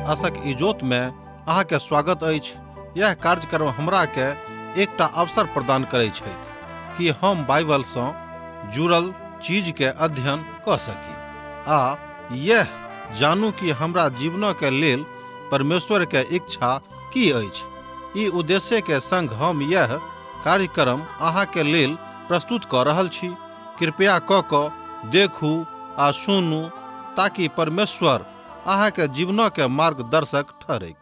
आशक इजोत में अहाँ के स्वागत अछि। यह कार्यक्रम हमरा के एकटा अवसर प्रदान करैत छथि कि हम बाइबल सँ जुड़ल चीज के अध्ययन क सकी आ यह जानू कि हमरा जीवन के लेल परमेश्वर के इच्छा की अछि। ई उद्देश्य के संग हम यह कार्यक्रम अहाँ के लेल प्रस्तुत क रहल छी। कृपया क देखू आ सुनू ताकि परमेश्वर अहाँ के जीवन के मार्गदर्शक ठहरे।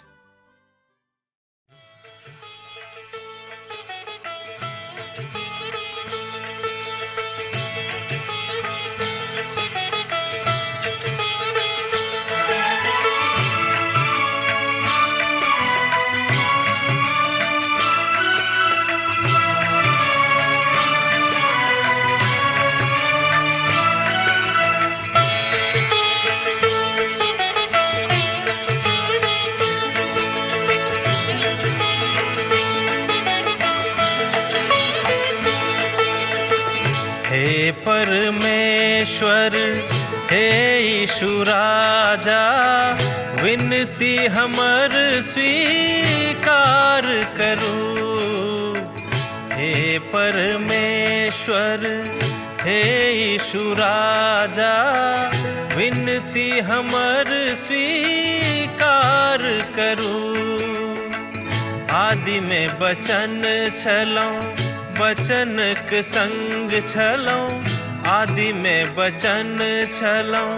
हे परमेश्वर हे यीशु राजा, विनती हमर स्वीकार करू। हे परमेश्वर हे यीशु राजा, विनती हमर स्वीकार करू। आदि में वचन छलौं, वचनक संग छलौं। आदि में वचन छलौं,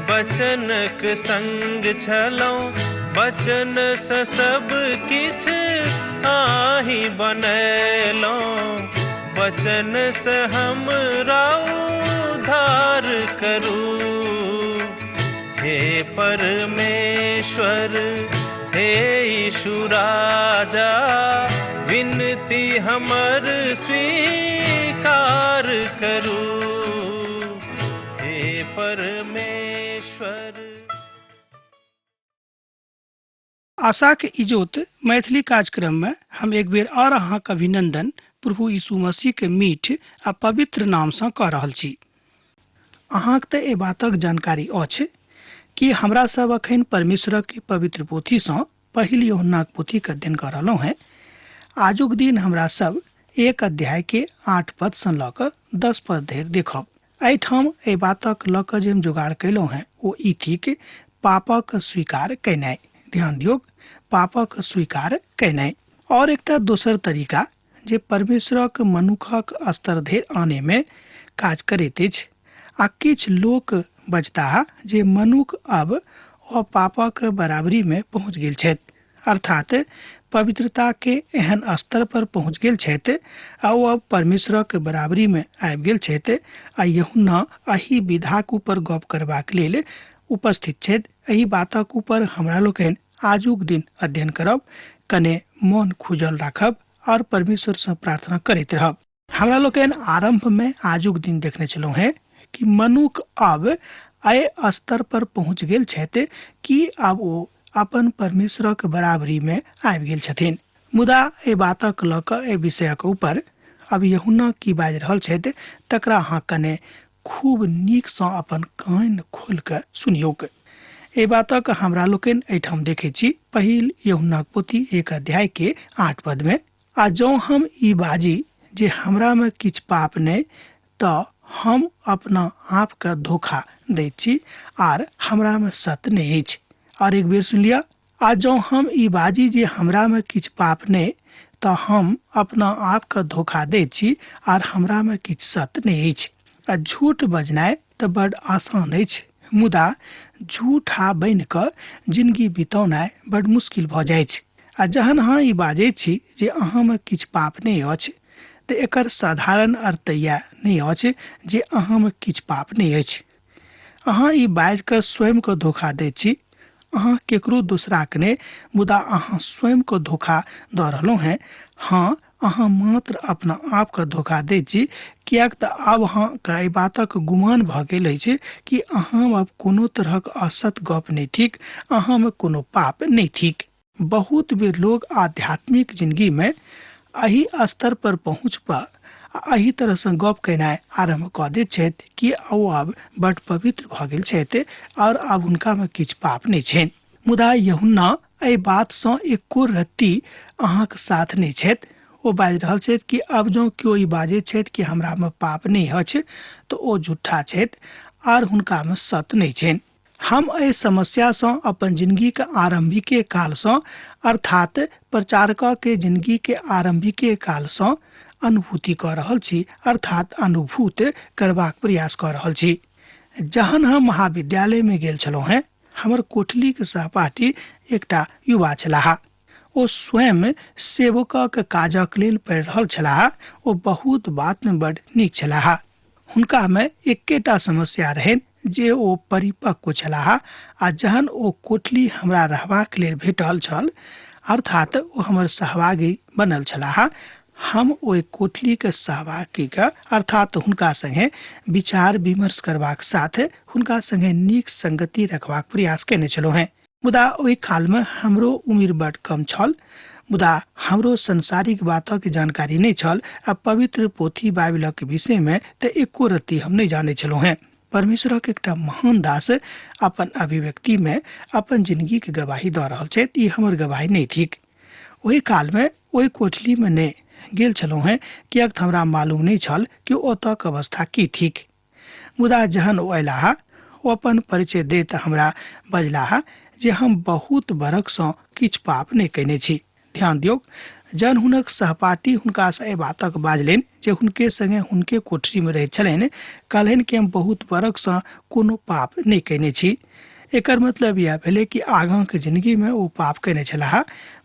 वचनक संग छलौं। वचन सँ सब किछ आहि बनैलौं। वचन सँ हमरा उद्धार करू। हे परमेश्वर हे यीशु राजा, विनती हमर स्वीकार करू। हे परमेश्वर। आशा के इजोत मैथिली कार्यक्रम में हम एक बेर और अहाँ के अभिनंदन प्रभु यीशु मसीह के मीठ आ पवित्र नाम सँ कह रहल छी। अहाँ के ए बातक जानकारी अछि कि हमरा सब अखन परमेश्वर के पवित्र पोथी सँ पहिल यूहन्ना के पोथी के अध्ययन कर रहलहुँ हैं। आजुक दिन हमरा सब एक अध्याय के 8 पद सँ ल क 10 पद धरि देखब। एहिठाम ए बातक ल क जे हम जुगाड़ कयलहुँ हैं ओ ई थिक पापक स्वीकार कयनाइ। ध्यान दियौ, पापक स्वीकार कयनाइ। और एकटा दोसर तरीका जे परमेश्वरक मनुखक स्तर धरि आने में काज करैत अछि। आ किछ लोक बजता जे मनुख अब पापक बराबरी में पहुँच गेल छथि, अर्थात पवित्रता के एहन स्तर पर पहुँच गेल छथि आ ओ अब परमेश्वरक बराबरी में आबि गेल छथि। आ यूहन्ना एही विधाक ऊपर गप करबाक लेल उपस्थित छथि। एही बातक ऊपर हमरा लोकनि आजुक दिन अध्ययन करब, कने मन खुजल राखब और परमेश्वर से प्रार्थना करैत रहब। हमरा लोकनि आरंभ में आजुक दिन देखने छलहुँ हैं कि मनुख अब एहि स्तर पर पहुँच गेल छथि कि अब ओ अपन परमेश्वरक बराबरी में आबि गेल छथिन। मुदा ए बातक ल क ए विषयक ऊपर अब यूहन्ना की बाजि रहल छथि तकरा अहाँ कने खूब नीक सँ अपन कान खोल क सुनियौक। ए बातक हमरा लोकनि एहिठाम देखै छी पहिल यूहन्ना पोथी 1 अध्याय के 8 पद में। आ जँ हम ई बाजी जे हमरा में किछ पाप नहि तऽ हम अपना आप के धोखा दैत छी आर हमरा में सत्य नहीं अछि। और एक बेर सुन लिया, आ जँ हम ई बाजी जे हमरा में किछ पाप नहि तऽ हम अपना आप के धोखा दैत छी आर हमरा में किछ सत्य नहीं अछि। आ झूठ बजनाइ तऽ बड़ आसान अछि, मुदा झूठा बनि कऽ जिंदगी बितौनाइ बड़ मुश्किल भऽ जाइ छै। आ जहन अहाँ ई बाजै छी जे अहाँ में किछ पाप नहीं अछि तऽ एकर साधारण अर्थ इएह नहीं अछि जे अहाँ में किछ पाप नहीं अछि। अहाँ ई बाजि कऽ स्वयं के धोखा दैत छी। अहाँ केकरो दूसरा के नहीं, मुदा अहाँ स्वयं को धोखा दऽ रहलहुँ हैं। हाँ, अहाँ मात्र अपना आप के धोखा दैत छी, कियाक तऽ आब अहाँ के एहि बातक गुमान भऽ गेल अछि कि अहाँ अब कोनो तरहक असत गप नहीं थिक, अहाँ में कोनो पाप नहीं थिक। बहुत बेर लोग आध्यात्मिक जिंदगी में एही स्तर पर पहुँच पा एही तरह से गप केनाइ आरंभ कऽ दैत छथि कि ओ आब बड़ पवित्र भऽ गेल छथि और आब हुनका में किछु पाप नहीं छनि। मुदा यूहन्ना एहि बात सँ एको रत्ती अहाँक साथ नहि छथि। ओ बाजि रहल छथि कि अब जो केओ ई बाजै छथि कि हमरा में पाप नहीं अछि तो ओ झूठा छथि आर हुनका में सत्य नहीं छनि। हम एहि समस्या सँ अपन जिंदगी के आरंभिके काल सँ अर्थात प्रचारक के जिंदगी के आरंभिके काल सँ अनुभूति कर रहल छी, अर्थात अनुभूत करबाक प्रयास कर रहल छी। जहन हम महाविद्यालय में गेल छलहुँ हैं, हमर कोठली के सहपाठी एकटा युवा छलाह। ओ स्वयं सेवकक काजक लेल पढ़ि रहल छलाह। ओ बहुत बात में बड़ नीक छलाह। हुनका में एकेटा समस्या रहनि जे ओ परिपक्व छलाह। आ जहन ओ कोठली हमरा रहबाक लेल भेटल छल, अर्थात ओ हमर सहभागी बनल छलाह, हम ओहि कोठली के सहभागी के अर्थात हुनका संगे विचार विमर्श करबाक साथ हुनका संगे नीक संगति रखबाक प्रयास केने छलहुँ हैं। मुदा ओहि काल में हमरो उम्र बड़ कम छल। मुदा हमरो संसारिक बातों की जानकारी नहीं छल। आ पवित्र पोथी बाइबल के विषय में तो एको रत्ती हम नहीं जाने छलहुँ हैं। परमेश्वरक एकटा महान दास अपन अभिव्यक्ति में अपन जिंदगी के गवाही दऽ रहल छथि। ई हमर गवाही नहीं थिक। ओहि काल में ओहि कोठली में नहीं गेल छलहुँ हैं, कियाक तऽ हमरा मालूम नहीं छल कि ओतक अवस्था की थिक। मुदा जहन ओ अयलाह, ओ अपन परिचय दैत हमरा बजलाह जे हम बहुत बरख सँ किछु पाप नहीं कयने छी। ध्यान दियौ, जन हुनक सहपाठी हुनका से एहि बातक बाजलनि जे हुनके संगे हुनके कोठरी में रहैत छलनि, कहलनि कि हम बहुत बरख सँ कोनो पाप नहीं कयने छी। एकर मतलब यह भेलै कि आगाँ के जिंदगी में ओ पाप कयने छलाह,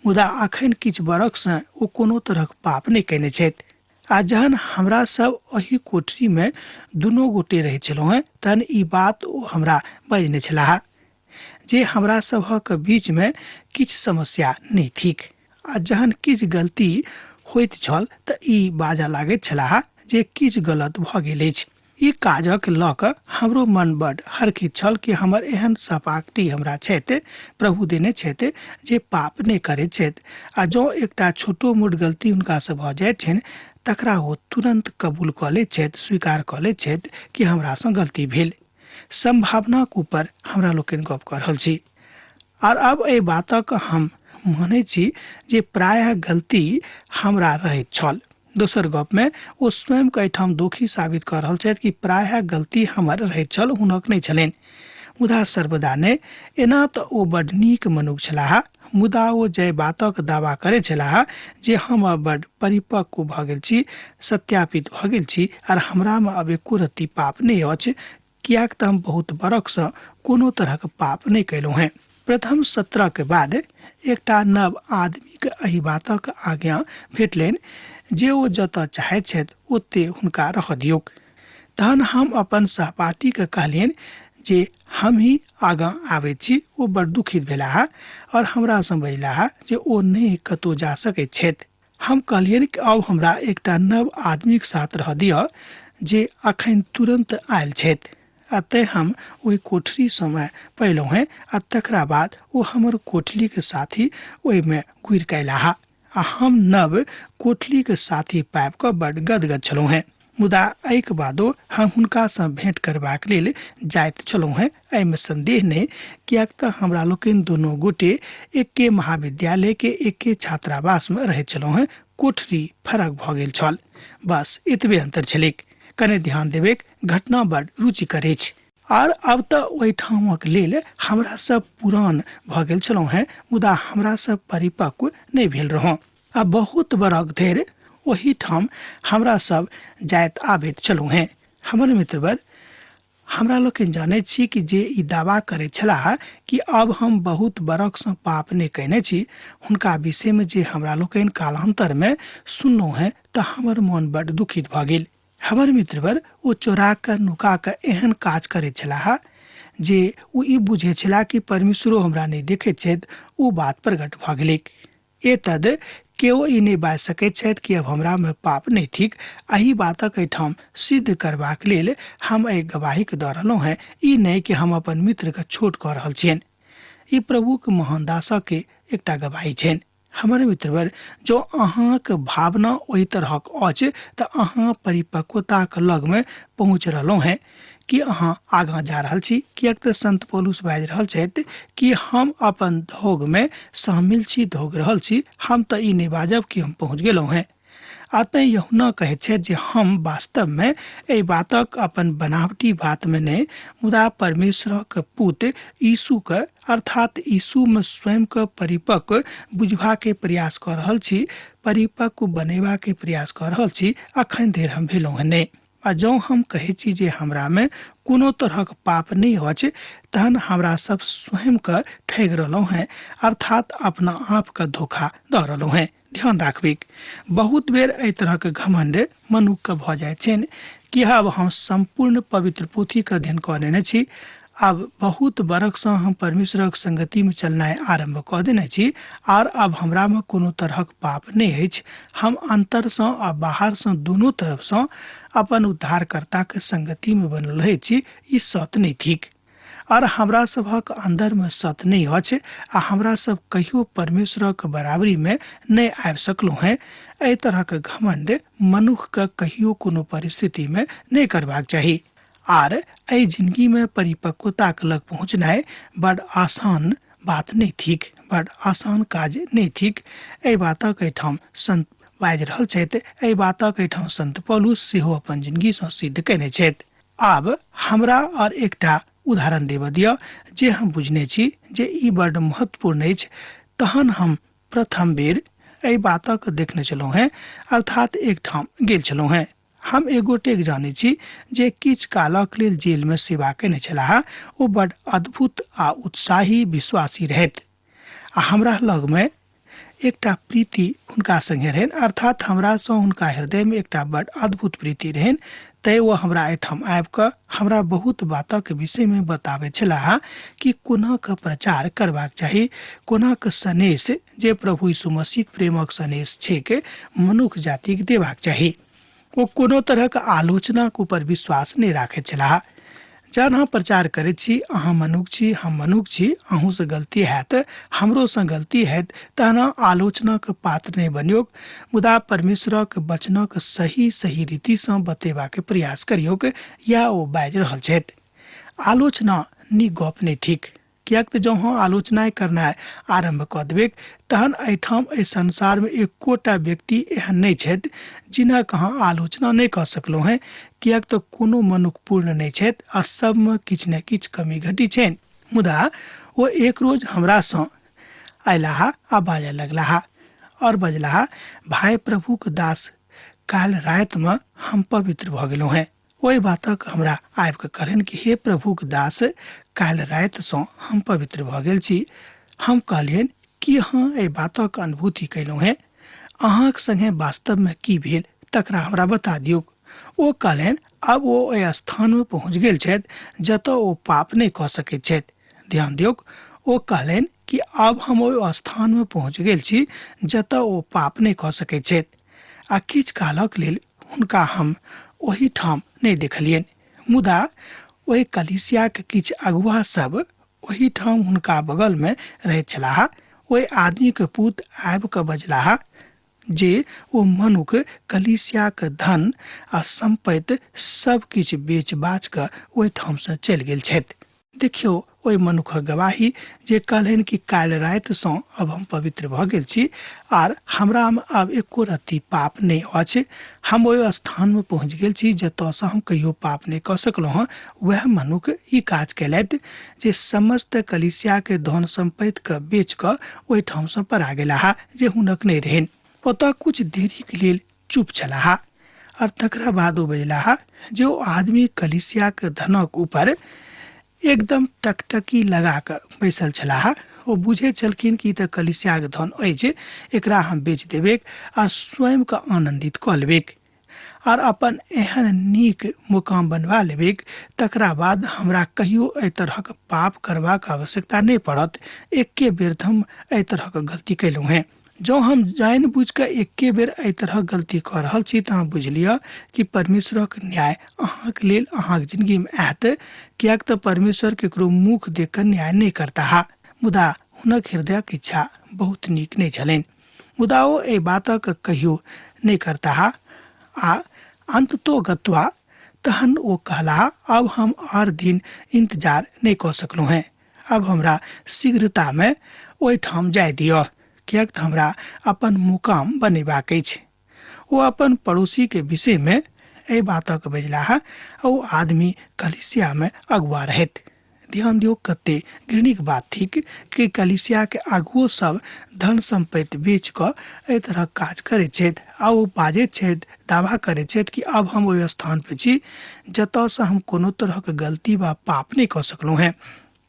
मुदा अखन किछु बरख सँ ओ कोनो तरहक पाप नहीं कयने छथि। आ जहन हमरा सब ओही कोठरी में दुनू गोटे रहैत छलहुँ हैं, तहन ई बात ओ हमरा बजने छलाह जे हमरा सभक बीच में किछु समस्या नहीं थिक। आ जहन किछु गलती होइत छल तऽ ई बाजऽ लागैत छलाह जे किछु गलत भऽ गेल अछि। ई काजक लऽ कऽ हमरो मन बड़ हरखित छल कि हमर एहन सहपाठी हमरा छथि, प्रभु देने छथि, जे पाप नहीं करैत छथि। आ जँ एकटा छोटो मोट गलती हुनका से भऽ जाइत छनि, तकरा ओ तुरंत कबूल कऽ लैत छथि, स्वीकार कऽ लैत छथि कि हमरा सँ गलती भेल। संभावनाक ऊपर हमरा लोकनि गप कऽ रहल छी। और अब एहि बातक हम मानै छी जे प्रायः गलती हमरा रहैत छल। दोसर गप में ओ स्वयं के एहिठाम दोषी साबित कर रहल छथि कि प्रायः गलती हमर रहैत छल, हुनक नहीं छलनि। मुदा सर्वदा ने एना तऽ ओ बड़ नीक मनुष्य छलाह। मुदा ओ जय बातक दावा करे छलाह जे हम बड़ परिपक्व भऽ गेल छी, सत्यापित भऽ गेल छी, और हमरा में अब एको रत्ती पाप नहीं अछि, कियाक तऽ हम बहुत बरख सँ कोनो तरहक पाप नहीं कयलहुँ हैं। प्रथम सत्र के बाद एकटा नव आदमी के एहि बातक आज्ञा भेटलनि जे ओ जतऽ चाहैत छथि ओते हुनका रह दियौक। तहन हम अपन सहपाठी के कहलियनि जे हम ही आगाँ आबैत छी। ओ बड़ दुखित भेलाह और हमरा सँ बजलाह जे ओ नहीं कतौ जा सकैत छथि। हम कहलियनि कि अब हमरा एकटा नव आदमी के साथ रह दिअ जे अखन तुरंत आयल छथि। अतः हम ओहि कोठरी समय पयलहुँ हैं, आ तकरा बाद ओ हमर कोठली के साथी ओहि में घुरि कयलाह। आ हम नव कोठली के साथी पाबि कऽ बड़ गदगद छलहुँ हैं। मुदा एहिके बादो हम हुनका सँ भेंट करबाक लेल जाइत छलहुँ हैं। एहिमे संदेह नहीं, कियाक तऽ हमरा लोकनि दुनू गोटे एके महाविद्यालय के एके छात्रावास में रहैत छलहुँ हैं। कोठरी फरक भऽ गेल छल, बस एतबे अंतर छलैक। कने ध्यान देबेक, घटना बड़ रुचिकर अछि। और अब तऽ ओहि ठामक लेल हमरा सब पुरान भऽ गेल छलहुँ हैं, मुदा हमरा सब परिपक्व नहीं भेल रहौं। आ बहुत बरख धरि ओही ठाम हमरा सब जाइत आबैत छलहुँ हैं। हमर मित्रवर, हमरा लोकनि जानैत छी कि जे ई दावा करैत छलाह कि अब हम बहुत बरख सँ पाप नहीं कयने छी, हुनका विषय में जे हमरा लोकनि कालांतर में सुनलहुँ हैं, तऽ हमर मन बड़ दुखित भऽ गेल। हमर मित्रवर, ओ चोरा कऽ नुका कऽ एहन काज करैत छलाह जे ओ ई बुझै छलाह कि परमेश्वरो हमरा नहीं देखैत छथि। ओ बात प्रकट भऽ गेलैक। एतद केओ ई नहीं बाजि सकैत छथि कि अब हमरा में पाप नहीं थिक। एहि बातक एहिठाम सिद्ध करबाक लेल हम एहि गवाही के दऽ रहलहुँ हैं। ई नहीं कि हम अपन मित्र के छोट कऽ रहल छियनि। ई प्रभु के महान दासक के एकटा गवाही छनि। हमर मित्रवर, जो अहाँक भावना ओहि तरहक अछि तऽ अहाँ परिपक्वताक लग में पहुँच रहलहुँ हैं, कि अहाँ आगाँ जा रहल छी, किएक तऽ संत पौलुस बाजि रहल छथि कि हम अपन धोगमे शामिल छी, धोग रहल छी, हम तऽ ई नहि बाजब कि हम पहुँच गेलहुँ हैं। अतः यूहन्ना कहैत छथि जे हम वास्तवमे एहि बातक अपन बनावटी बातमे नहि, मुदा परमेश्वरक पुत्र यीशुके अर्थात यीशुमे स्वयंके परिपक्व बुझबाके प्रयास कऽ रहल छी, परिपक्व बनेबाके प्रयास कऽ रहल छी। अखन धरि हम भेलहुँ हैं नहि। आ जँ हम कहैत छी जे हमरामे कोनो तरहक पाप नहीं अछि, तहन हमरा सब स्वयंके ठगि रहलहुँ हैं, अर्थात अपना आपके धोखा दऽ रहलहुँ हैं। ध्यान राखबिक, बहुत बेर एहि तरहक घमंड मनुष्यके भऽ जाइ छनि कि अब हम संपूर्ण पवित्र पोथीके अध्ययन कऽ लेने छी, अब बहुत बरखसँ हम परमेश्वरक संगतिमे चलनाइ आरम्भ कऽ देने छी, आर अब हमरामे कोनो तरहक पाप नहि अछि। हम अन्तरसँ आ बाहरसँ दुनू तरफसँ अपन उद्धारकर्ताके संगतिमे बनल रहै छी। ई सत नहि थिक, और हमरा सभक अंदरमे सत नहीं अछि, आ हमरा सब कहियो परमेश्वरक बराबरीमे नहीं आबि सकलहुँ हैं। एहि तरहक घमंड मनुष्यके कहियो कोनो परिस्थितिमे नहीं करबाक चाही। आर एहि जिंदगीमे परिपक्वताक लग पहुँचनाइ बड़ आसान बात नहीं थिक, बड़ आसान काज नहीं थिक। एहि बातक एहिठाम संत बाजि रहल छथि, एहि बातक एहिठाम संत पौलुस सेहो अपन जिंदगीसँ सिद्ध कयने छथि। आब हमरा और एकटा उदाहरण देबऽ दिअ जे हम बुझने छी जे ई बड्ड महत्वपूर्ण अछि। तहन हम प्रथम बेर एहि बातक देखने छलहुँ हैं, अर्थात एकठाम गेल छलहुँ हैं। हम एगोटेक जानै छी जे किछु कालक लेल जेलमे सेवा कयने छलाह। ओ बड्ड अद्भुत आ उत्साही विश्वासी रहथि, आ हमरा लगमे एकटा प्रीति हुनका संगे रहनि, अर्थात हमरासँ हुनका हृदयमे एकटा बड्ड अद्भुत प्रीति रहनि। तै वो हमरा एहिठाम आबि कऽ हमरा बहुत बातक विषयमे बताबैत छलाह कि कोनाके प्रचार करबाक चाही, कोनाके सनेश जे प्रभु यीशु मसीह प्रेमक सनेश छैक मनुष्य जातिके देबाक चाही। वो कोनो तरहक आलोचनाक ऊपर विश्वास नहीं राखैत छलाह। जहन हम प्रचार करैत छी, अहाँ मनुष्य छी, हम मनुष्य छी, अहूँसँ गलती हैत, हमरोसँ गलती हैत, तहन आलोचनाक पात्र नहीं बनियोक, मुदा परमेश्वरक वचनक सही सही रीतिसँ बतेबाक प्रयास करियोक। या ओ बाजि रहल छथि। आलोचना नीक गप नहीं थिक, किएक तऽ जँ हम आलोचना करनाइ आरम्भ कऽ देबै, तहन एहिठाम एहि संसारमे एकोटा व्यक्ति एहन नहीं छथि जिनक अहाँ आलोचना नहीं कऽ सकलहुँ हैं, किएक तऽ कोनो मनुष्य पूर्ण नहीं छथि, आ सबमे किछु ने किछु कमी घटी छनि। मुदा ओ एक रोज हमरासँ अयलाह आ बाजऽ लगलाह और बजलाह, भाई प्रभुक दास, काल्हि रातिमे हम पवित्र भऽ गेलहुँ हैं। ओहि बातक हमरा आबि कऽ कहलनि कि हे प्रभुक दास, काल्हि रातिसँ हम पवित्र भऽ गेल छी। हम कहलियनि कि अहाँ एहि बातक अनुभूति कयलहुँ हैं, अहाँक संगे वास्तवमे की भेल तकरा हमरा बता दियौक। ओ कहलनि अब ओ एहि स्थानमे पहुँच गेल छथि जतऽ ओ पाप नहीं कऽ सकैत छथि। ध्यान दियौक, ओ कहलनि कि अब हम ओहि स्थानमे पहुँच गेल छी जतऽ ओ पाप नहीं कऽ सकैत छथि। आ किछु कालक लेल हुनका हम ओही ठाम नहीं देखलियनि, मुदा ओहि कलीसियाके किछु अगुआ सब ओही ठाम हुनका बगलमे रहैत छलाह। ओहि आदमीके पुत्र आबि कऽ बजलाह जे ओ मनुष्य कलीसियाके धन आ संपत्ति सब किछु बेच बाच कऽ ओहि ठामसँ चलि गेल छथि। देखियौ ओहि मनुष्यक गवाही जे कहलनि कि काल्हि रातिसँ अब हम पवित्र भऽ गेल छी, आर हमरामे आब एको रत्ती पाप नहीं अछि। हम ओहि स्थानमे पहुँच गेल छी जतऽसँ हम कहियो पाप नहीं कऽ सकलहुँ हँ। वएह मनुष्य ई काज केलथि जे समस्त कलीसियाके धन संपत्तिके बेच कऽ ओहि ठामसँ परा गेलाह जे हुनक नहीं रहनि। ओतऽ कुछ देरीके लेल चुप छलाह, और तकरा बाद ओ बजलाह जे ओ आदमी कलीसियाके धनक ऊपर एकदम टकटकी लगा कऽ बैसल छलाह। ओ बुझे छलखिन कि तऽ कलीसियाके धन अछि, एकरा हम बेच देबेक आ स्वयं के आनंदित कऽ लेबेक और अपन एहन नीक मुकाम बनवा लेबेक, तकरा बाद हमरा कहियो एहि तरहक पाप करबाक आवश्यकता नहीं पड़त। एके बेर हम एहि तरहक गलती कयलहुँ हैं। जँ हम जानि बुझि कऽ एके बेर एहि तरहक गलती कऽ रहल छी तऽ अहाँ बुझि लिअ कि परमेश्वरक न्याय अहाँके लेल अहाँके जिंदगीमे आयत, किएक तऽ परमेश्वर केकरो मुख देख कऽ न्याय नहीं करता। मुदा हुनक हृदयक इच्छा बहुत नीक नहीं छलनि, मुदा ओ एहि बातक कहियो नहीं करता। आ अंततो गत्वा तहन वो कहला, अब हम और दिन इंतजार नहीं कर सकलू हैं, अब हमरा शीघ्रता में ओहि ठाम जाय दियो, कियाक त हमरा अपन मुकाम बनेबाक अछि। वो अपन पड़ोसी के विषय में एहि बातक बजला। ओ आदमी कलिसिया में अगुआ रहत। ध्यान दियो कते घृणिक बात थिक कि कलिसिया के आगुओ सब धन संपत्ति बेच क एहि तरह काज करे छथि आ ओ बाजैत छथि, दावा करे छथि कि अब हम ओहि स्थान पे छी जतऽ से हम कोनो तरह के गलती वा पाप नहीं कर सकलू हैं।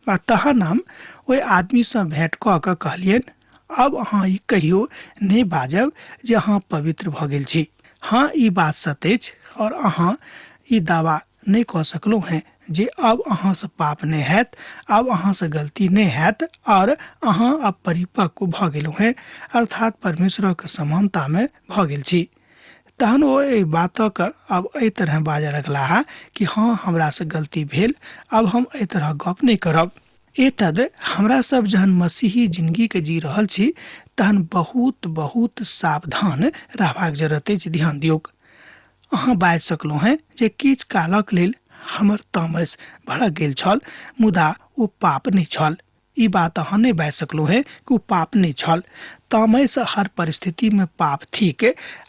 तहन हम ओहि आदमी से भेंट क के कहलियन, अब अहाँ ई कहियो नहीं बाजब जे अहाँ पवित्र भ गेल छी। हाँ, ई बात सत्य अछि और अहाँ ई दावा नहीं कह सकलू हैं जे अब अहाँ से पाप नहीं हैत, अब अहाँ से गलती नहीं हैत और अहाँ अब परिपक्व भ गेलू हैं, अर्थात परमेश्वर के समानता में भ गेल छी। तहन वो एहि बातक अब एहि तरह बाजे लगला कि हाँ, हमरा से गलती भेल, अब हम एहि तरह गप नहीं करब। एतद हमरा सब जहन मसीही जिंदगी के जी रहल छी तहन बहुत बहुत सावधान रहबाक जरूरत अछि। ध्यान दियौ, अहाँ बाजि सकलहुँ हैं जे किछ कालक लेल हमर तामस भड़क गेल छल, मुदा ओ पाप नहीं छल। ई बात अहाँ नहीं बाजि सकलहुँ हैं कि ओ पाप नहीं छल। तामस हर परिस्थिति में पाप थिक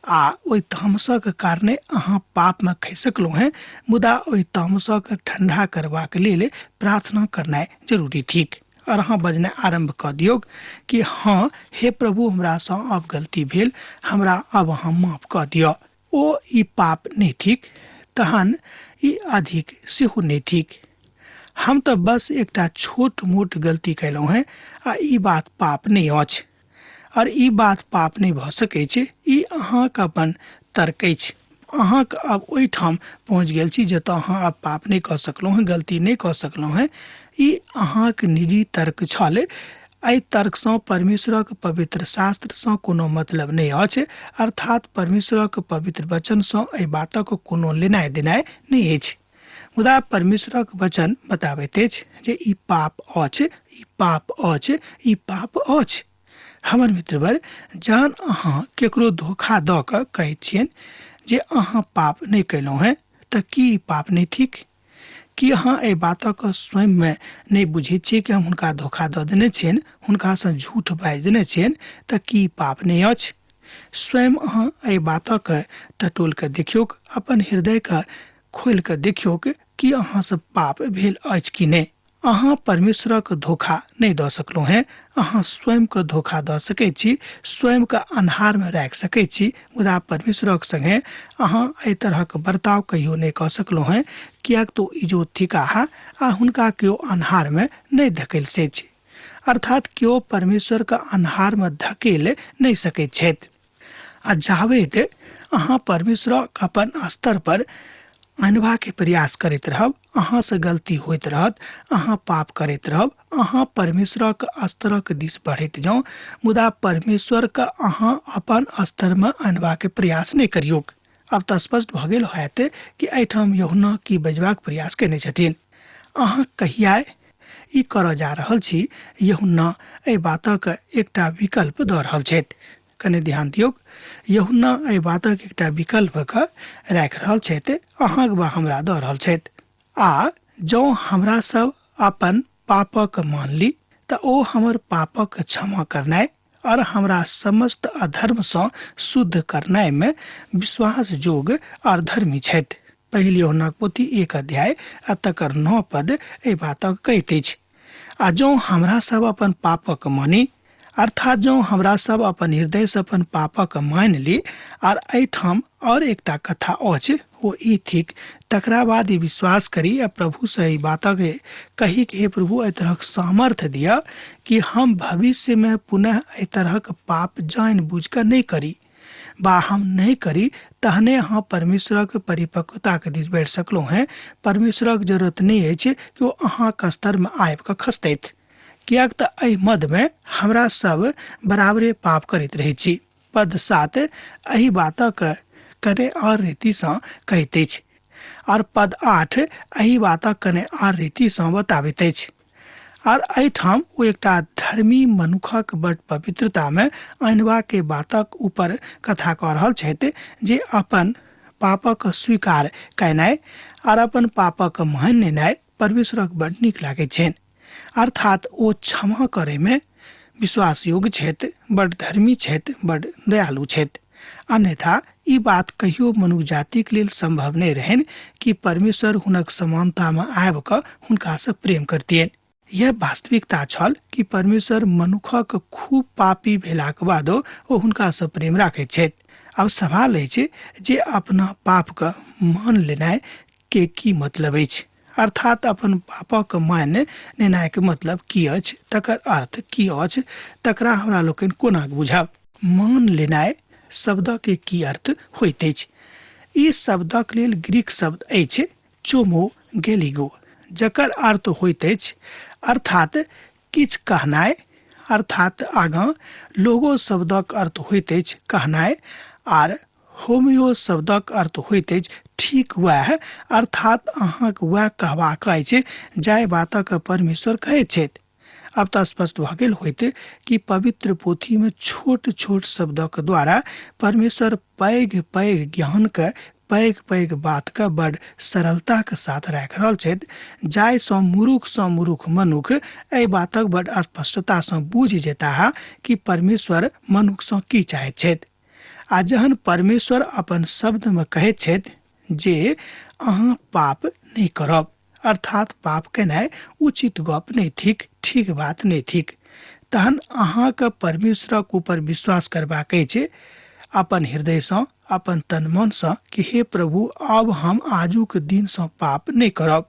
आ ओहि तामसक कारणे अहाँ पाप में खसि सकलहुँ हैं, मुदा ओहि तामसक ठंडा करबाक लेल प्रार्थना करनाइ जरूरी थिक। और अहाँ बजनाइ आरंभ क दियौ कि हाँ, हे प्रभु, हमरा सँ अब गलती भेल, हमरा अब अहाँ माफ क दिअ। ओ ई पाप नहीं थिक, तहन ई अधिक सेहो नहीं थिक। हम तो बस एकटा छोट मोट गलती कैलहुँ हैं आ ई बात पाप नहीं अछि और ई बात पाप नहीं भ सकै छै। ई अहाँके अपन तर्क अछि। अहाँके अब ओहि ठाम पहुँच गेल छी जतऽ अहाँ अब पाप नहीं कऽ सकलहुँ हैं, गलती नहीं कऽ सकलहुँ हैं। ई अहाँके निजी तर्क छल। एहि तर्कसँ परमेश्वरक पवित्र शास्त्रसँ कोनो मतलब नहीं अछि, अर्थात परमेश्वरक पवित्र वचनसँ एहि बातक कोनो लेनाइ देनाइ नहीं अछि। मुदा परमेश्वरक वचन बताबैत अछि जे ई पाप अछि, ई पाप अछि, ई पाप अछि। हमर मित्रवर, जहन अहाँ केकरो धोखा दऽ कऽ कहैत छियनि जे अहाँ पाप नहीं कैलहुँ हैं, तऽ की ई पाप नहीं थिक? कि अहाँ एहि बातक स्वयं में नहीं बुझैत छियै कि हम हुनका धोखा दऽ देने छियनि, हुनकासँ झूठ बाजि देने छियनि, तऽ की पाप नहीं अछि? स्वयं अहाँ एहि बातक टटोल कऽ देखियौ, अपन हृदय के खोलि कऽ देखियौ कि अहाँ से पाप भेल अछि कि नहीं। अहाँ परमेश्वरक धोखा नहीं दऽ सकलहुँ हैं। अहाँ स्वयं के धोखा दऽ सकैत छी, स्वयं के अन्हार में राखि सकैत छी, मुदा परमेश्वरक संगे अहाँ एहि तरहक बर्ताव कहियो नहीं कऽ सकलहुँ हैं, कियाक तो इजोत थिकाह आ हुनका केओ अन्हार में नहीं धकेल सकैत छी, अर्थात केओ परमेश्वर के अन्हार में धकेल नहीं सकैत छथि। आ जावेद अहाँ परमेश्वरक अपन स्तर पर आनबा के प्रयास करैत रहब, अहाँ से गलती होइत रहत, अहाँ पाप करैत रहब, अहाँ परमेश्वरक स्तरक दिस बढ़ैत जाउ, मुदा परमेश्वर के अहाँ अपन स्तर में आनबा के प्रयास नहीं करियौ। अब तऽ स्पष्ट भ गेल होयत कि एहिठाम यूहन्ना की बजबाक प्रयास केने छथिन। अहाँ कहिया ई करऽ जा रहल छी? यूहन्ना एहि बातक एकटा विकल्प दऽ रहल छथि। कने ध्यान दियौ, यूहन्ना एहि बातक एकटा विकल्प के राखि रहल छथि, अहाँक वा हमरा दऽ रहल छथि। आ जँ हमरा सब अपन पापक मान ली तऽ ओ हमर पापक क्षमा करनाइ और हमरा समस्त अधर्म से शुद्ध करनाइ में विश्वास जोग और धर्मी छथि। पहिल यूहन्ना पोथी 1 अध्याय आ तकर 9 पद एहि बातक कहैत अछि। आ जँ हमरा सब अपन पापक मानी, अर्थात जँ हमरा सब अपन हृदय से अपन पापक मान ली, और एहिठाम और एकटा कथा अछि, वो ई थिक, तकरा बाद ई विश्वास करी आ प्रभु से ई बातक कही कि हे प्रभु, एहि तरहक सामर्थ्य दिया कि हम भविष्य में पुनः एहि तरहक पाप जान बूझ कर नहीं करी, बा हम नहीं करी, तहने अहाँ परमेश्वरक परिपक्वता के दिस बढ़ि सकलहुँ हैं। परमेश्वरक जरूरत नहीं अछि कि ओ अहाँक स्तर में आबि कऽ खसतैथ, कियाक तऽ एहि मद में हमरा सब बराबरे पाप करैत रहै छी। पद 7 एहि बातक कने और रीति से कहैत अछि, और पद 8 एहि बातक कने और रीति से बताबैत अछि। और एहिठाम ओ एकटा धर्मी मनुखक बड़ पवित्रता में आनबा के बातक ऊपर कथा कह रहल छथि, जे अपन पापक स्वीकार कयनाइ और अपन पापक मान लेनाइ परमेश्वरक बड़ नीक लागैत छनि। अर्थात ओ क्षमा करे में विश्वास योग्य छथि, बड़ धर्मी छथि, बड़ दयालु छथि। अन्यथा ई बात कहियो मनुष्य जातिक लेल संभव नहीं रहन कि परमेश्वर हुनक समानता में आबि कऽ हुनका से प्रेम करतियनि। यह वास्तविकता छल कि परमेश्वर मनुखक खूब पापी भेलाक बादो ओ हुनका से प्रेम राखैत छथि। अब सवाल अछि जे अपना पाप के मान लेनाइ के की मतलब अछि, अर्थात अपन पापक मान लेनाइ के मतलब की अछि, तकर अर्थ की अछि, तकरा हमरा लोकनि कोना बुझब। मान लेनाइ शब्दक के की अर्थ होइत अछि? ई शब्दक लेल ग्रीक शब्द अछि चोमो गेलिगो, जकर अर्थ होइत अछि अर्थात किछ कहनाइ, अर्थात आगाँ लोगो शब्दक अर्थ होइत अछि कहनाइ, आर होमियो शब्दक अर्थ होइत अछि ठीक वएह, अर्थात अहाँक वएह कहबाक अछि जाहि बातक परमेश्वर कहैत छथि। अब तो स्पष्ट भ गेल होइत कि पवित्र पोथी में छोट छोट शब्दक द्वारा परमेश्वर पैघ पैघ ज्ञान के पैघ पैघ बात का बड़ सरलता के साथ राख रहल छथि, जाय सँ मूर्ख मनुख एहि बातक बड़ स्पष्टता सँ बुझि जेता कि परमेश्वर मनुख सँ की चाहैत छथि। आ जहन परमेश्वर अपन शब्द में कहैत छथि जे अहाँ पाप नहीं करब, अर्थात पाप केनाइ उचित गप नहीं थिक, ठीक बात नहीं थिक, तहन अहाँके परमेश्वरक ऊपर विश्वास करबाक अछि अपन हृदय सँ, अपन तन मन सँ कि हे प्रभु अब हम आजुक दिन सँ पाप नहीं करब।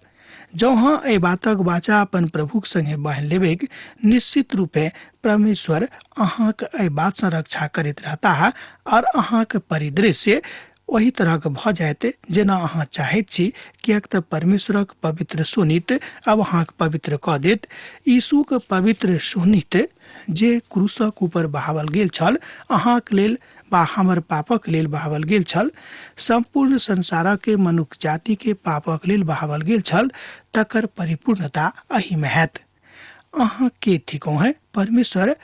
जँ हाँ एहि बातक वाचा अपन प्रभुक संगे बांधि लेबै, निश्चित रूपे परमेश्वर अहाँके एहि बात सँ रक्षा करैत रहता और अहाँके परिदृश्य वही तरह के भ जायत जेना अहाँ चाहैत छी, कियाक त परमेश्वरक पवित्र सोनित अब अहाँके पवित्र क देत। यीशु के पवित्र सोनित जे क्रूसक ऊपर बहावल गेल छल, अहाँके लेल बा हमर पापक लेल बहावल गेल छल, संपूर्ण संसारक के मनुष्य जाति के पापक लेल बहावल गेल छल, तकर परिपूर्णता एहि में हैत। अहाँ के थिकौ है परमेश्वर,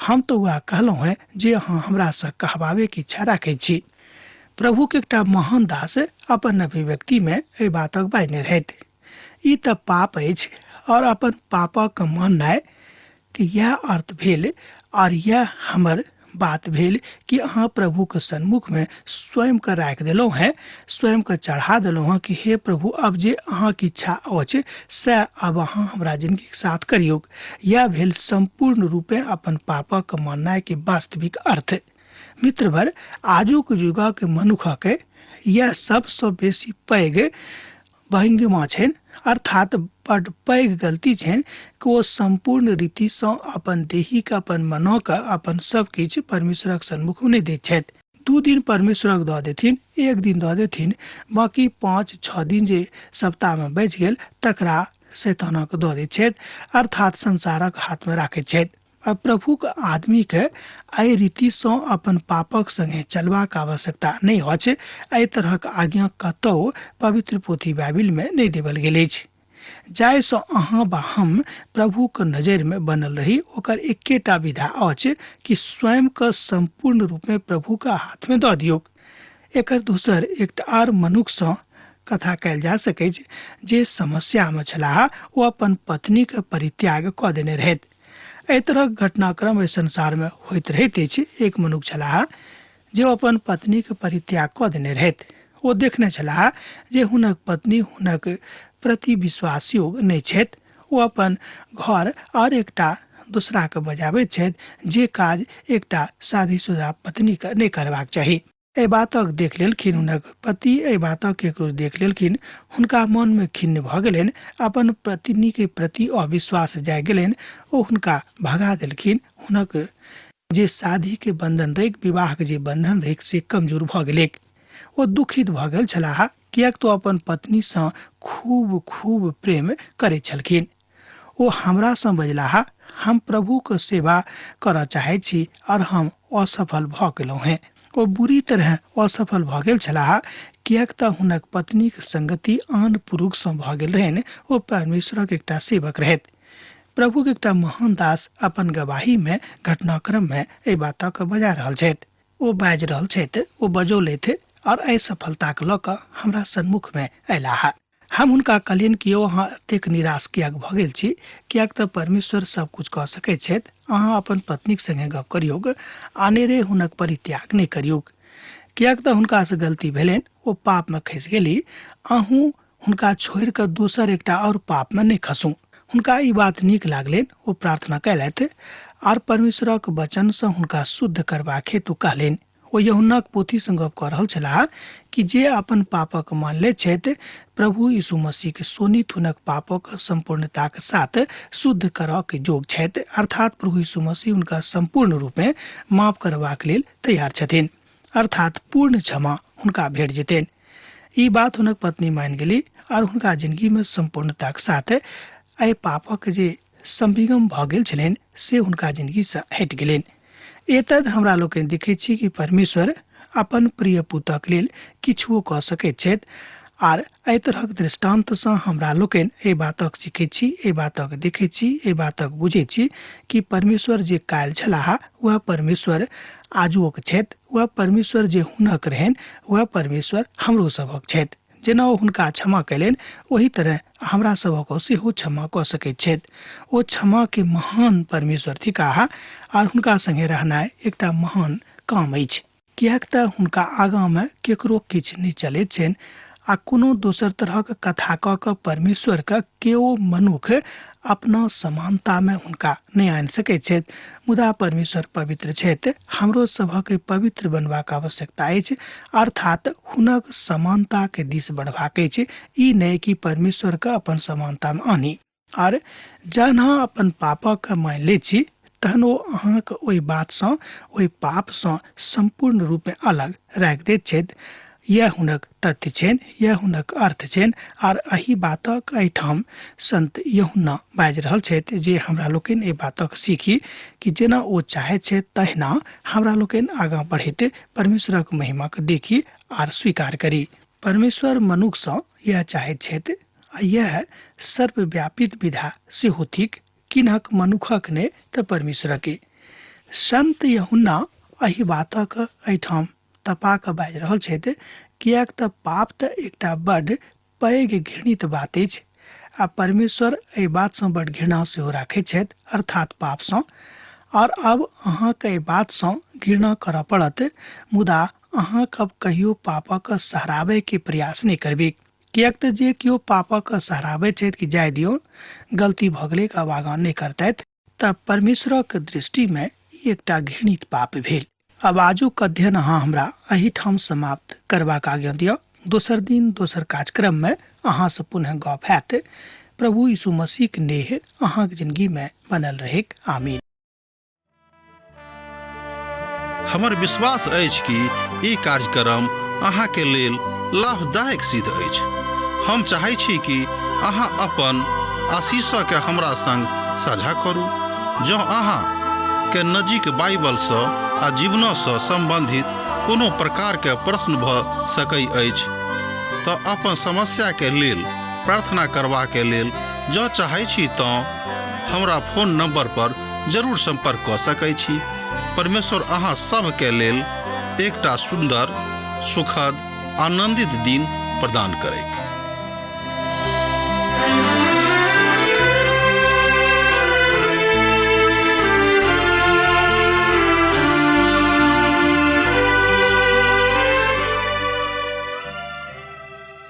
हम तो वह कहलहुँ है जे अहाँ हमरा से कहबावे के इच्छा राखैत छी। प्रभु के एकटा महान दास अपन अभिव्यक्ति में एहि बातक बाजने रहथि। ई त पाप अछि और अपन पापक माननाइ कि यह अर्थ भेल और यह हमर बात भेल कि अहाँ प्रभु के सन्मुख में स्वयं के राख देलहुँ है, स्वयं के चढ़ा देलहुँ है कि हे प्रभु अब जे अहाँ की इच्छा अछि से अब अहाँ हमरा जिंदगी के साथ करियौ। यह भेल संपूर्ण रूपे अपन पापक माननाइ के वास्तविक अर्थ। मित्रभर, आजुक युगक मनुखक यह सबसँ बेसी पैघ भंगिमा छनि, अर्थात बड़ पैघ गलती छनि कि ओ संपूर्ण रीति सँ अपन देहिक, अपन मनक, अपन सब किछु परमेश्वरक सन्मुख में नहि दैत छथि। 2 दिन परमेश्वरक दऽ देथिन, 1 दिन दऽ देथिन, बाकी 5-6 दिन जे सप्ताह में बचि गेल तकरा शैतानक दऽ दैत छथि, अर्थात संसारक हाथ में राखैत छथि। प्रभुक आदमी के एहि रीति सँ अपन पापक संगे चलबाक आवश्यकता नहीं अछि। एहि तरहक आज्ञा कतौ पवित्र पोथी बाइबिल में नहीं देवल गेल अछि। जाय सँ अहाँ बा हम प्रभु के नजर में बनल रही, ओकर एकेटा विधा अछि कि स्वयं के संपूर्ण रूप में प्रभु के हाथ में दऽ दियौ। एकर दोसर एकटा आर मनुख सँ कथा कयल जा सकै जे समस्या में छलाह, ओ अपन पत्नी के परित्याग कऽ देने रहथि। एहि तरहक घटनाक्रम एहि संसार में होइत रहैत अछि। एक मनुष्य छलाह जे अपन पत्नी के परित्याग कऽ देने रहथि। ओ देखने छलाह जे हुनक पत्नी हुनक प्रति विश्वास योग्य नहीं छथि। ओ अपन घर और एकटा दूसरा के बजाबैत छथि जे काज एकटा शादीशुदा पत्नी के नहीं करबाक चाही। एहि बातक देख लेलखिन हुनक पति, एहि बातक केकरो देख लेलखिन, हुनका मन में खिन्न भऽ गेलनि, अपन पत्नी के प्रति अविश्वास जाग गेलनि। ओ हुनका भगा देलखिन। हुनक जे शादी के बंधन रहि, विवाह के जे बंधन रहि से कमजोर भऽ गेलै। ओ दुखित भऽ गेल छलाह, कियाक तो अपन पत्नी सँ खूब खूब प्रेम करैत छलखिन। ओ हमरा सँ बजलाह, हम प्रभु के सेवा करऽ चाहैत छी और हम असफल भऽ गेलहुँ हैं। ओ बुरी तरह असफल भऽ गेल छलाह, कियाक तऽ हुनक पत्नी के संगति आन पुरुष सँ भऽ गेल रहनि। ओ परमेश्वरक एकटा सेवक रहथि। प्रभु के एकटा महान दास अपन गवाही में, घटनाक्रम में एहि बातक बजा रहल छथि। ओ बाजि रहल छथि, ओ बजौलथि और असफलता के लऽ कऽ हमरा सन्मुख में अयला है। हम हुनका कहलियन कि यौ अहाँ एतेक निराश किएक भऽ गेल छी, किएक तऽ परमेश्वर सब कुछ कऽ सकैत छथि। अहाँ अपन पत्नीक संगे गप करियौग, अनेरे हुनक परित्याग नहि करियौग, किएक तऽ हुनका से गलती भेलनि, ओ पाप में खसि गेली। अहूँ हुनका छोड़ि कऽ दोसर एकटा और पाप में नहि खसू। हुनका ई बात नीक लागलनि, ओ प्रार्थना कयलथि और परमेश्वरक वचन से हुनका शुद्ध करबाक हेतु कहलनि। ओ यूहन्नाक पोथी से गप कऽ रहल छलाह कि जे अपन पापक मान ले छथि, प्रभु यीशु मसीह के शोणित हुनक पापक संपूर्णता के साथ शुद्ध करऽ के जोग छथि, अर्थात प्रभु यीशु मसीह हुनका संपूर्ण रूप में माफ करबाक लेल तैयार छथिन, अर्थात पूर्ण क्षमा हुनका भेट जेतनि। ई बात हुनक पत्नी मान गेली और हुनका जिंदगी में संपूर्णता के साथ एहि पापक जे संविगम भऽ गेल छलनि से हुनका जिंदगी से हटि गेलनि। एतद हमरा लोकनि देखैत छी कि परमेश्वर अपन प्रिय पुतक लेल किछुओ कऽ सकैत छथि और एहि तरहक दृष्टांत से हमरा लोकनि एहि बातक सीखैत छी, एहि बातक देखैत छी, एहि बातक बुझैत छी कि परमेश्वर जे काल्हि छलाह वह परमेश्वर आजुक छथि, वह परमेश्वर जे हुनक रहनि वह परमेश्वर हमरो सभक छथि। जेना ओ हुनका क्षमा कयलनि ओही तरह हमरा सभक सेहो क्षमा कऽ सकैत छथि। ओ क्षमा के महान परमेश्वर थिकाह और हुनका संगे रहनाइ एकटा महान काम अछि, किएक तऽ हुनका आगाँ में केकरो किछु नहि चलैत छनि आ कोनो दोसर तरहक कथा कऽ कऽ परमेश्वर के केओ मनुख अपना समानता में हुनका नहीं आनि सकैत छथि। मुदा परमेश्वर पवित्र छथि, हमरो सभक पवित्र बनबाक आवश्यकता अछि, अर्थात हुनक समानता के दिस बढ़बाक अछि। ई नहि कि परमेश्वर के अपन समानता में आनी। और जहन अहाँ अपन पापक मान लै छी तहन ओ अहाँके ओहि बात सँ, ओहि पाप सँ संपूर्ण रूप में अलग राखि दैत छथि। यह हुनक तथ्य छनि, यह हुनक अर्थ छनि और एहि बातक एहिठाम संत यूहन्ना बाजि रहल छथि जे हमरा लोकनि एहि बातक सीखी कि जेना ओ चाहैत छथि तहिना हमरा लोकनि आगाँ बढ़ैत परमेश्वरक महिमा के देखी और स्वीकार करी। परमेश्वर मनुख सँ यह चाहैत छथि आ यह सर्वव्यापित विधा सेहो थिक, किन्हक मनुखक ने तऽ परमेश्वरके। संत यूहन्ना एहि बातक एहिठाम तपा कऽ बाजि रहल छथि, किएक तऽ पाप तऽ एकटा बड्ड पैघ घृणित बात अछि आ परमेश्वर एहि बात सँ बड्ड घृणा सेहो राखैत छथि, अर्थात पाप सँ। और अब अहाँके एहि बात सँ घृणा करऽ पड़त, मुदा अहाँ कब कहियो पापक सहराबे के प्रयास नहीं करबे, किएक तऽ जे केओ पापक सहराबे छथि कि जाय दियौ गलती भऽ गेलै आब आगाँ नहीं करतथि, तऽ परमेश्वरक दृष्टि में ई एकटा घृणित पाप भेल। अब आजुक अध्ययन अहाँ हमरा एहिठाम समाप्त करबाक आज्ञा दियौ। दोसर दिन दोसर कार्यक्रम में अहाँ से पुनः गप हैत। प्रभु यीशु मसीह के नेह अहाँक जिंदगी में बनल रहेक। आमीन। हमर विश्वास अछि कि ई कार्यक्रम अहाँके लेल लाभदायक सिद्ध अछि। हम चाहै छी कि अहाँ अपन आशीषके हमरा संग साझा करू। जँ अहाँ के नजीक बाइबल सँ आ जीवन सँ संबंधित कोनो प्रकार के प्रश्न भऽ सकै अछि तऽ अपन समस्या के लेल प्रार्थना करबा के लेल जँ चाहै छी तऽ हमरा फोन नंबर पर जरूर संपर्क कऽ सकै छी। परमेश्वर अहाँ सब के लेल एकटा सुंदर, सुखद, आनंदित दिन प्रदान करैक।